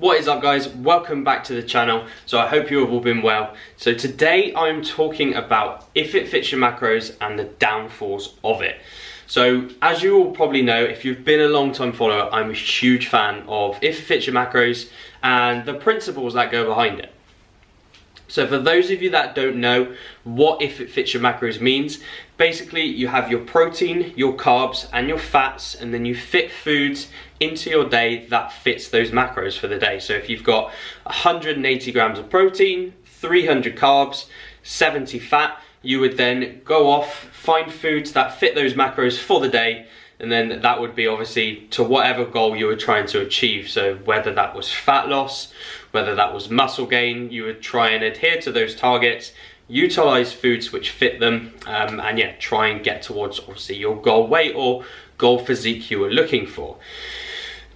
What is up, guys? Welcome back to the channel. So I hope you have all been well. So today I'm talking about if it fits your macros and the downfalls of it. So as you all probably know, if you've been a long time follower, I'm a huge fan of if it fits your macros and the principles that go behind it. So for those of you that don't know what if it fits your macros means, basically you have your protein, your carbs and your fats, and then you fit foods into your day that fits those macros for the day. So if you've got 180 grams of protein, 300 carbs, 70 fat, you would then go off, find foods that fit those macros for the day, and then that would be obviously to whatever goal you were trying to achieve. So whether that was fat loss, whether that was muscle gain, you would try and adhere to those targets, utilize foods which fit them, and yeah, try and get towards obviously your goal weight or goal physique you were looking for.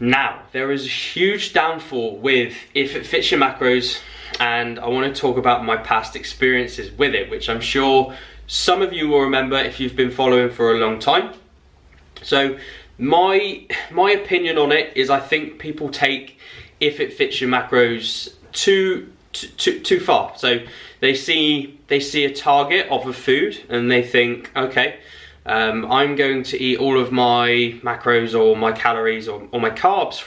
Now, there is a huge downfall with if it fits your macros, and I want to talk about my past experiences with it, which I'm sure some of you will remember if you've been following for a long time. So my opinion on it is I think people take if it fits your macros too far. So they see a target of a food and they think, okay, I'm going to eat all of my macros or my calories or my carbs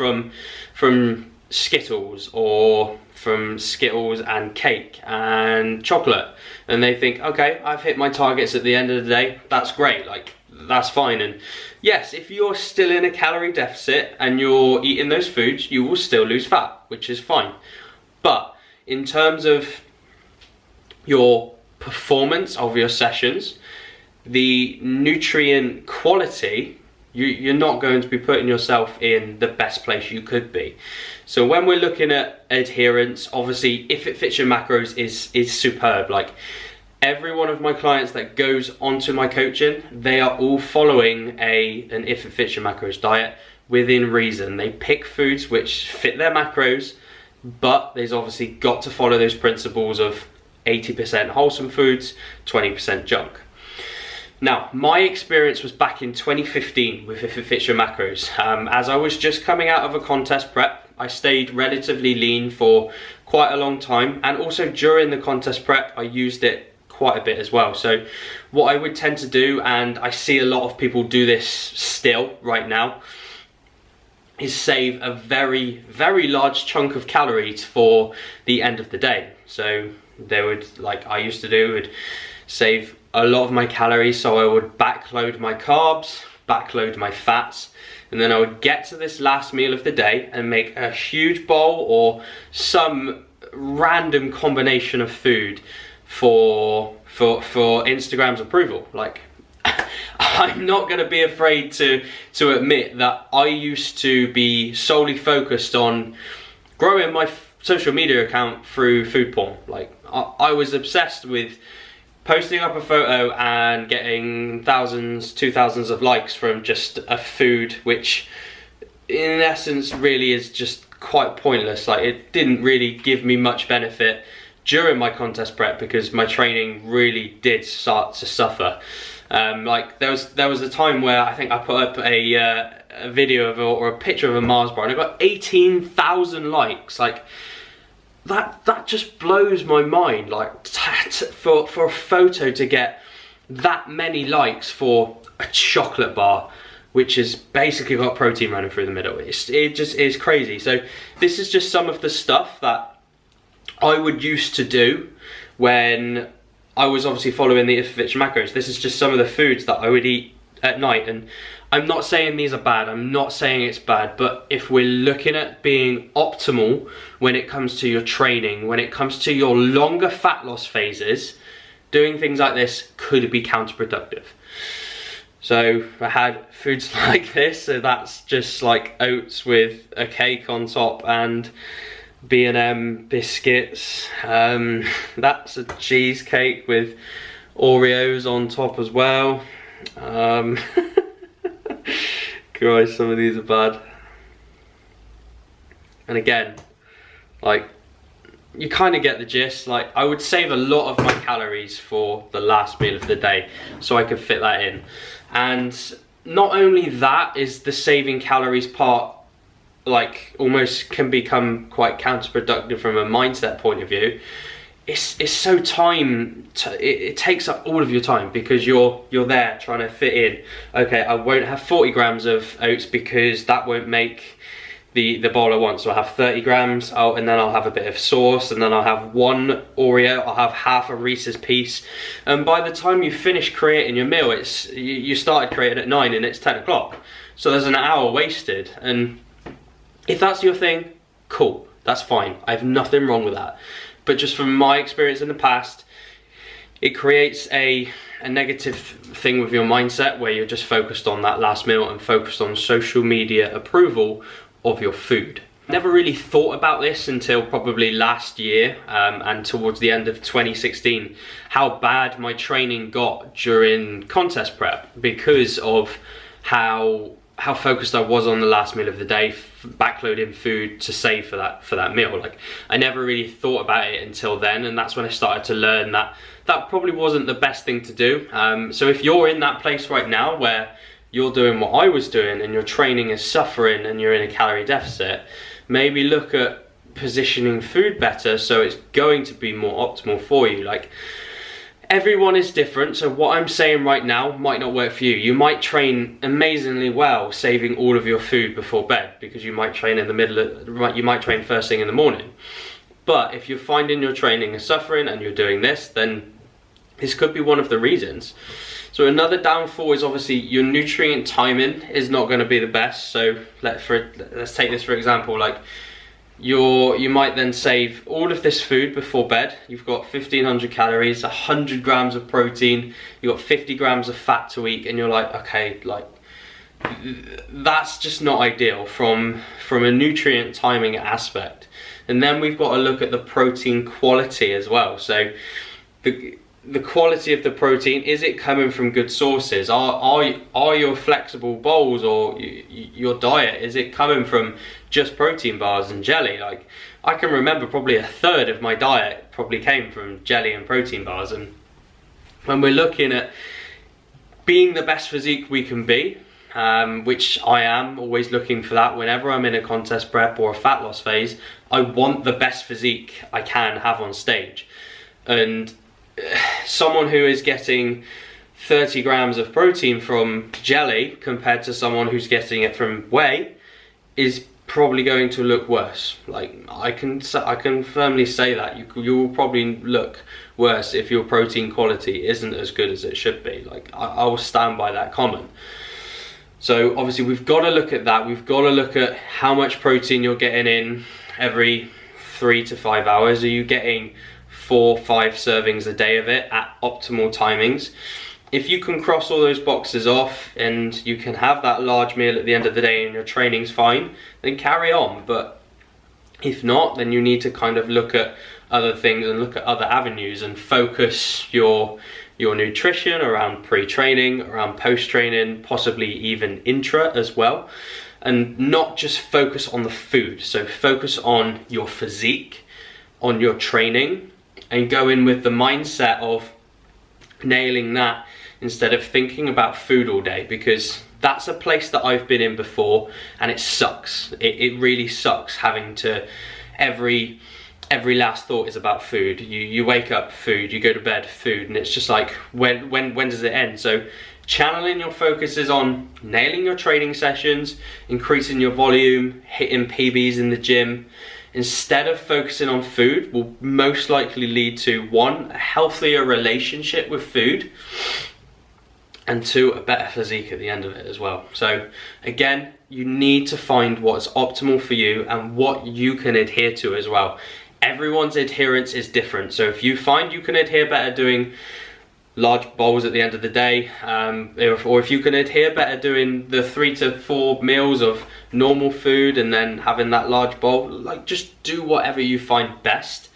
from Skittles or from Skittles and cake and chocolate, and they think, okay, I've hit my targets at the end of the day, that's great, like that's fine. And yes, if you're still in a calorie deficit and you're eating those foods, you will still lose fat, which is fine. But in terms of your performance of your sessions, the nutrient quality, you're not going to be putting yourself in the best place you could be. So when we're looking at adherence, obviously if it fits your macros is superb. Like every one of my clients that goes onto my coaching, they are all following an if it fits your macros diet within reason. They pick foods which fit their macros, but they've obviously got to follow those principles of 80% wholesome foods, 20% junk. Now, my experience was back in 2015 with if it fits your macros. As I was just coming out of a contest prep, I stayed relatively lean for quite a long time, and also during the contest prep I used it quite a bit as well. So what I would tend to do, and I see a lot of people do this still right now, is save a very, very large chunk of calories for the end of the day. So they would, like I used to do, would save a lot of my calories, so I would backload my carbs, backload my fats, and then I would get to this last meal of the day and make a huge bowl or some random combination of food for Instagram's approval. Like, I'm not going to be afraid to admit that I used to be solely focused on growing my social media account through food porn. Like, I was obsessed with posting up a photo and getting thousands, 2000s of likes from just a food which in essence really is just quite pointless. Like, it didn't really give me much benefit during my contest prep because my training really did start to suffer. Like there was a time where I think I put up a video of or a picture of a Mars bar and I got 18,000 likes. Like that just blows my mind. Like for a photo to get that many likes for a chocolate bar, which has basically got protein running through the middle, it just is crazy. So this is just some of the stuff that I would used to do when I was obviously following the if it fits your macros. This is just some of the foods that I would eat at night, and I'm not saying these are bad, I'm not saying it's bad, but if we're looking at being optimal when it comes to your training, when it comes to your longer fat loss phases, doing things like this could be counterproductive. So I had foods like this, so that's just like oats with a cake on top and B&M biscuits. That's a cheesecake with Oreos on top as well. Christ, some of these are bad. And again, like, you kind of get the gist. Like, I would save a lot of my calories for the last meal of the day so I could fit that in. And not only that is the saving calories part like almost can become quite counterproductive from a mindset point of view. It's so it takes up all of your time, because you're there trying to fit in. Okay, I won't have 40 grams of oats because that won't make the bowl I want, so I'll have 30 grams, and then I'll have a bit of sauce, and then I'll have one Oreo, I'll have half a Reese's piece, and by the time you finish creating your meal, you started creating at 9 and it's 10 o'clock, so there's an hour wasted. And if that's your thing, cool, that's fine, I have nothing wrong with that. But just from my experience in the past, it creates a negative thing with your mindset, where you're just focused on that last meal and focused on social media approval of your food. Never really thought about this until probably last year, and towards the end of 2016, how bad my training got during contest prep, because of how focused I was on the last meal of the day, backloading food to save for that meal. Like, I never really thought about it until then, and that's when I started to learn that probably wasn't the best thing to do. So if you're in that place right now where you're doing what I was doing and your training is suffering and you're in a calorie deficit, maybe look at positioning food better so it's going to be more optimal for you. Like, everyone is different, so what I'm saying right now might not work for you. You might train amazingly well saving all of your food before bed, because you might train you might train first thing in the morning. But if you're finding your training is suffering and you're doing this, then this could be one of the reasons. So another downfall is obviously your nutrient timing is not going to be the best. So let's take this for example, like you might then save all of this food before bed. You've got 1500 calories, 100 grams of protein, you've got 50 grams of fat to eat, and you're like, okay, like that's just not ideal from a nutrient timing aspect. And then we've got to look at the protein quality as well. So the quality of the protein, is it coming from good sources? Are your flexible bowls or your diet, is it coming from just protein bars and jelly? Like, I can remember probably a third of my diet probably came from jelly and protein bars. And when we're looking at being the best physique we can be, which I am always looking for that whenever I'm in a contest prep or a fat loss phase, I want the best physique I can have on stage. And someone who is getting 30 grams of protein from jelly compared to someone who's getting it from whey is probably going to look worse. Like, I can firmly say that you will probably look worse if your protein quality isn't as good as it should be. Like, I will stand by that comment. So obviously we've got to look at that. We've got to look at how much protein you're getting in every 3 to 5 hours. Are you getting 4 or 5 servings a day of it at optimal timings? If you can cross all those boxes off and you can have that large meal at the end of the day and your training's fine, then carry on. But if not, then you need to kind of look at other things and look at other avenues and focus your nutrition around pre-training, around post-training, possibly even intra as well, and not just focus on the food. So focus on your physique, on your training, and go in with the mindset of nailing that instead of thinking about food all day, because that's a place that I've been in before and it sucks. It really sucks having to, every last thought is about food. You wake up, food, you go to bed, food, and it's just like, when does it end? So channeling your focus is on nailing your training sessions, increasing your volume, hitting PBs in the gym, instead of focusing on food, will most likely lead to 1, a healthier relationship with food, and 2, a better physique at the end of it as well. So again, you need to find what's optimal for you and what you can adhere to as well. Everyone's adherence is different. So if you find you can adhere better doing large bowls at the end of the day, or if you can adhere better doing the 3 to 4 meals of normal food and then having that large bowl, like, just do whatever you find best.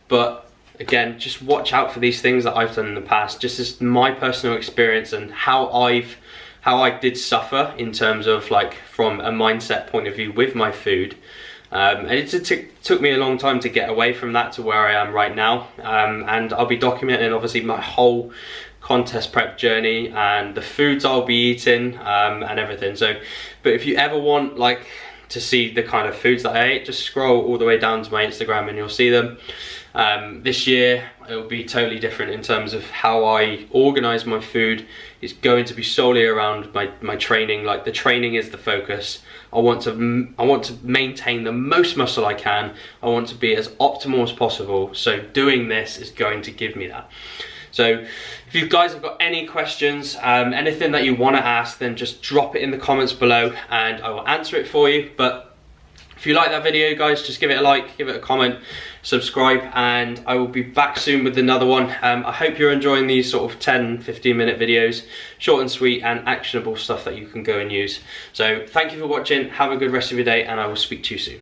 But again, just watch out for these things that I've done in the past, just as my personal experience and how I did suffer in terms of, like, from a mindset point of view with my food. And it took me a long time to get away from that to where I am right now, and I'll be documenting obviously my whole contest prep journey and the foods I'll be eating, and everything. So, but if you ever want, like, to see the kind of foods that I ate, just scroll all the way down to my Instagram and you'll see them. This year it will be totally different in terms of how I organize my food. It's going to be solely around my training. Like, the training is the focus. I want to maintain the most muscle I can. I want to be as optimal as possible. So doing this is going to give me that. So if you guys have got any questions, anything that you want to ask, then just drop it in the comments below and I will answer it for you. But if you like that video, guys, just give it a like, give it a comment, subscribe, and I will be back soon with another one. I hope you're enjoying these sort of 10-15 minute videos, short and sweet and actionable stuff that you can go and use. So thank you for watching, have a good rest of your day, and I will speak to you soon.